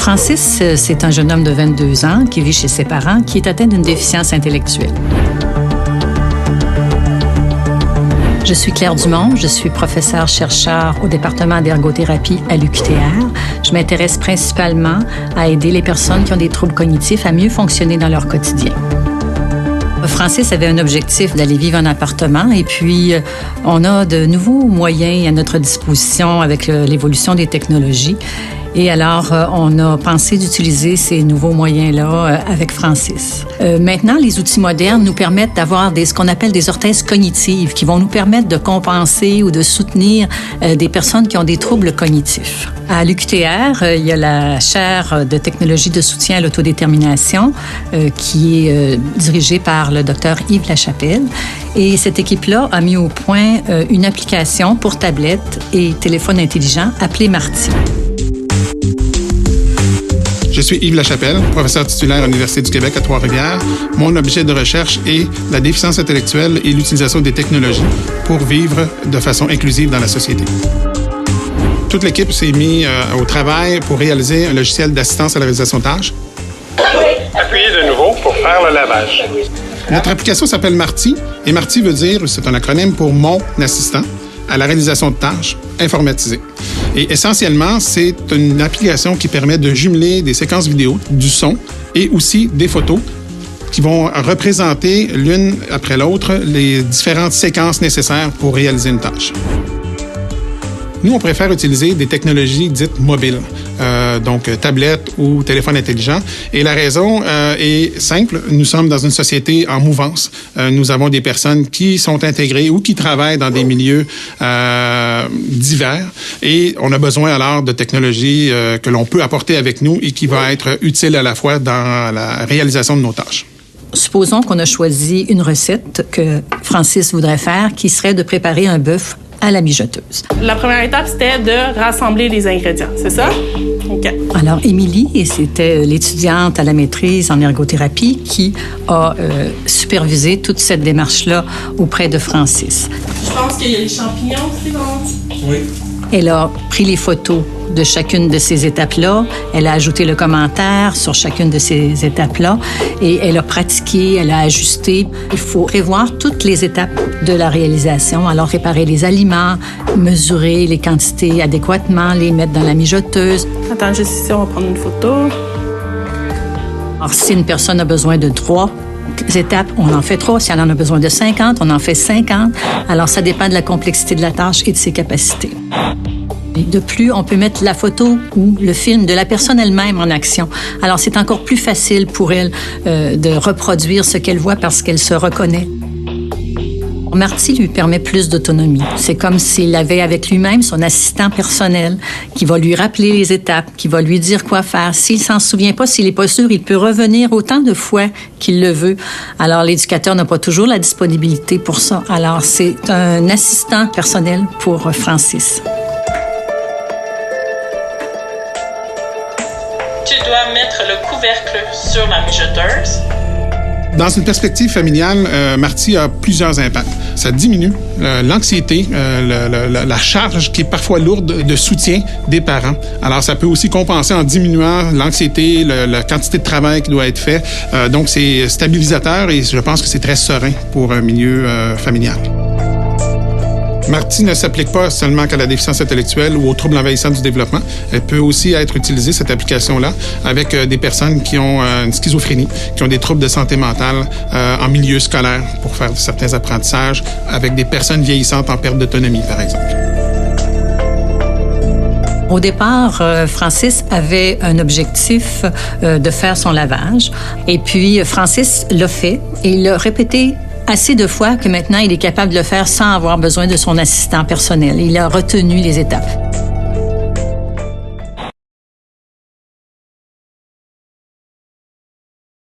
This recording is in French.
Francis, c'est un jeune homme de 22 ans qui vit chez ses parents, qui est atteint d'une déficience intellectuelle. Je suis Claire Dumont, je suis professeure-chercheur au département d'ergothérapie à l'UQTR. Je m'intéresse principalement à aider les personnes qui ont des troubles cognitifs à mieux fonctionner dans leur quotidien. Francis avait un objectif d'aller vivre en appartement et puis on a de nouveaux moyens à notre disposition avec l'évolution des technologies. Et alors, on a pensé d'utiliser ces nouveaux moyens-là avec Francis. Maintenant, les outils modernes nous permettent d'avoir ce qu'on appelle des orthèses cognitives qui vont nous permettre de compenser ou de soutenir des personnes qui ont des troubles cognitifs. À l'UQTR, il y a la chaire de technologie de soutien à l'autodétermination qui est dirigée par le docteur Yves Lachapelle. Et cette équipe-là a mis au point une application pour tablette et téléphone intelligent appelée Marty. Je suis Yves Lachapelle, professeur titulaire à l'Université du Québec à Trois-Rivières. Mon objet de recherche est la déficience intellectuelle et l'utilisation des technologies pour vivre de façon inclusive dans la société. Toute l'équipe s'est mise au travail pour réaliser un logiciel d'assistance à la réalisation de tâches. Appuyez de nouveau pour faire le lavage. Notre application s'appelle Marty, et Marty veut dire, c'est un acronyme pour Mon assistant à la réalisation de tâches informatisées. Et essentiellement, c'est une application qui permet de jumeler des séquences vidéo, du son et aussi des photos qui vont représenter l'une après l'autre les différentes séquences nécessaires pour réaliser une tâche. Nous, on préfère utiliser des technologies dites mobiles, donc tablettes ou téléphone intelligent. Et la raison est simple. Nous sommes dans une société en mouvance. Nous avons des personnes qui sont intégrées ou qui travaillent dans des milieux divers. Et on a besoin alors de technologies que l'on peut apporter avec nous et qui va être utile à la fois dans la réalisation de nos tâches. Supposons qu'on a choisi une recette que Francis voudrait faire, qui serait de préparer un bœuf à la mijoteuse. La première étape, c'était de rassembler les ingrédients, c'est ça? OK. Alors, Émilie, c'était l'étudiante à la maîtrise en ergothérapie qui a supervisé toute cette démarche-là auprès de Francis. Je pense qu'il y a les champignons aussi dans... Oui. Elle a pris les photos de chacune de ces étapes-là. Elle a ajouté le commentaire sur chacune de ces étapes-là et elle a pratiqué, elle a ajusté. Il faut prévoir toutes les étapes de la réalisation. Alors, préparer les aliments, mesurer les quantités adéquatement, les mettre dans la mijoteuse. Attends, juste ici, on va prendre une photo. Alors, si une personne a besoin de 3 étapes, on en fait 3. Si elle en a besoin de 50, on en fait 50. Alors, ça dépend de la complexité de la tâche et de ses capacités. Et de plus, on peut mettre la photo ou le film de la personne elle-même en action. Alors, c'est encore plus facile pour elle de reproduire ce qu'elle voit parce qu'elle se reconnaît. Marty lui permet plus d'autonomie. C'est comme s'il avait avec lui-même son assistant personnel qui va lui rappeler les étapes, qui va lui dire quoi faire. S'il s'en souvient pas, s'il est pas sûr, il peut revenir autant de fois qu'il le veut. Alors, l'éducateur n'a pas toujours la disponibilité pour ça. Alors, c'est un assistant personnel pour Francis. Tu dois mettre le couvercle sur la mijoteuse. Dans une perspective familiale, Marty a plusieurs impacts. Ça diminue l'anxiété, la charge qui est parfois lourde de soutien des parents. Alors, ça peut aussi compenser en diminuant l'anxiété, la quantité de travail qui doit être fait. Donc, c'est stabilisateur et je pense que c'est très serein pour un milieu familial. Marty ne s'applique pas seulement qu'à la déficience intellectuelle ou aux troubles envahissants du développement. Elle peut aussi être utilisée, cette application-là, avec des personnes qui ont une schizophrénie, qui ont des troubles de santé mentale en milieu scolaire pour faire certains apprentissages, avec des personnes vieillissantes en perte d'autonomie, par exemple. Au départ, Francis avait un objectif de faire son lavage. Et puis, Francis l'a fait et il l'a répété assez de fois que maintenant, il est capable de le faire sans avoir besoin de son assistant personnel. Il a retenu les étapes.